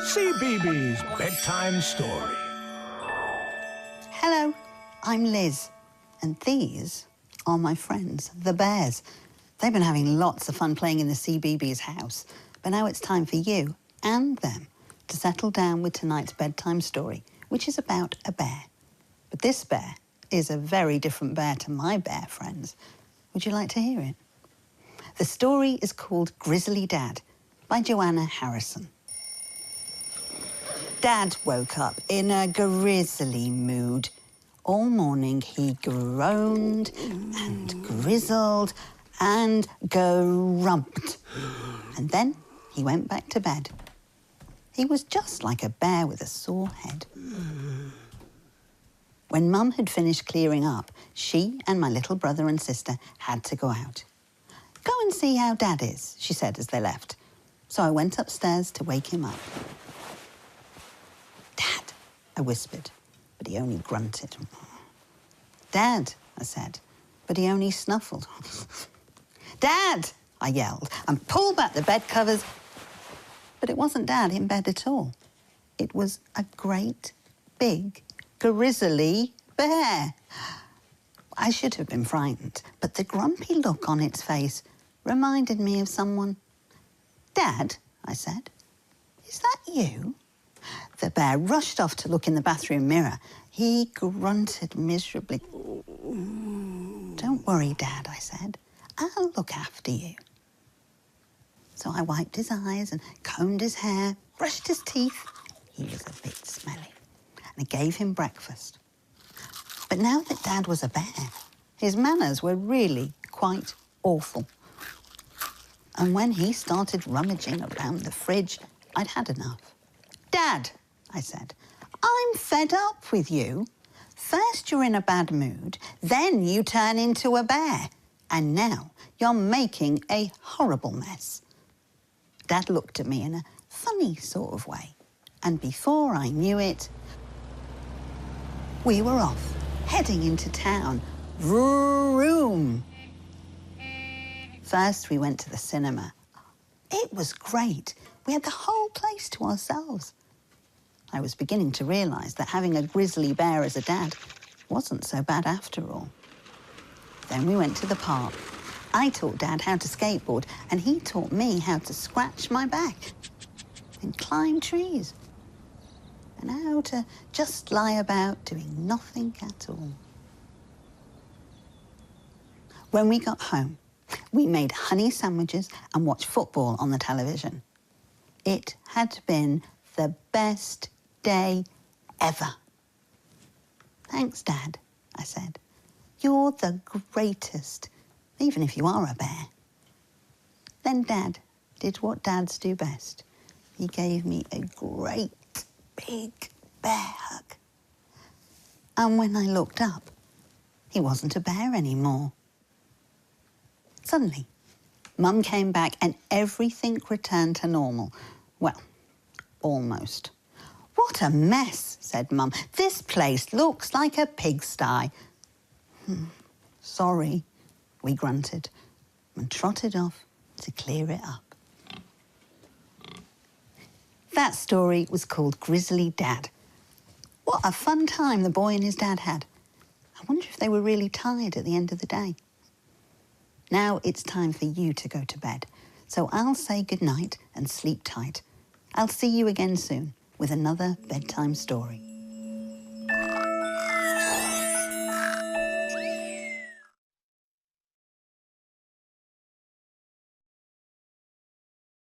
Cbeebies Bedtime Story. Hello, I'm Liz, and these are my friends, the bears. They've been having lots of fun playing in the Cbeebies house, but now it's time for you and them to settle down with tonight's bedtime story, which is about a bear. But this bear is a very different bear to my bear friends. Would you like to hear it? The story is called Grizzly Dad by Joanna Harrison. Dad woke up in a grisly mood. All morning he groaned and grizzled and grumped. And then he went back to bed. He was just like a bear with a sore head. When Mum had finished clearing up, she and my little brother and sister had to go out. "Go and see how Dad is," she said as they left. So I went upstairs to wake him up. "Dad," I whispered, but he only grunted. "Dad," I said, but he only snuffled. "Dad," I yelled and pulled back the bed covers. But it wasn't Dad in bed at all. It was a great, big, grizzly bear. I should have been frightened, but the grumpy look on its face reminded me of someone. "Dad," I said, "is that you?" The bear rushed off to look in the bathroom mirror. He grunted miserably. "Don't worry, Dad," I said. "I'll look after you." So I wiped his eyes and combed his hair, brushed his teeth. He was a bit smelly. And I gave him breakfast. But now that Dad was a bear, his manners were really quite awful. And when he started rummaging around the fridge, I'd had enough. "Dad," I said, "I'm fed up with you. First you're in a bad mood, then you turn into a bear, and now you're making a horrible mess." Dad looked at me in a funny sort of way, and before I knew it, we were off, heading into town. Vroom! First we went to the cinema. It was great. We had the whole place to ourselves. I was beginning to realise that having a grizzly bear as a dad wasn't so bad after all. Then we went to the park. I taught Dad how to skateboard, and he taught me how to scratch my back and climb trees, and how to just lie about doing nothing at all. When we got home, we made honey sandwiches and watched football on the television. It had been the best day ever. "Thanks, Dad," I said. "You're the greatest, even if you are a bear." Then Dad did what dads do best. He gave me a great big bear hug. And when I looked up, he wasn't a bear anymore. Suddenly, Mum came back and everything returned to normal. Well, almost. "What a mess," said Mum. "This place looks like a pigsty." "Sorry," we grunted and trotted off to clear it up. That story was called Grizzly Dad. What a fun time the boy and his dad had. I wonder if they were really tired at the end of the day. Now it's time for you to go to bed, so I'll say goodnight and sleep tight. I'll see you again soon with another bedtime story.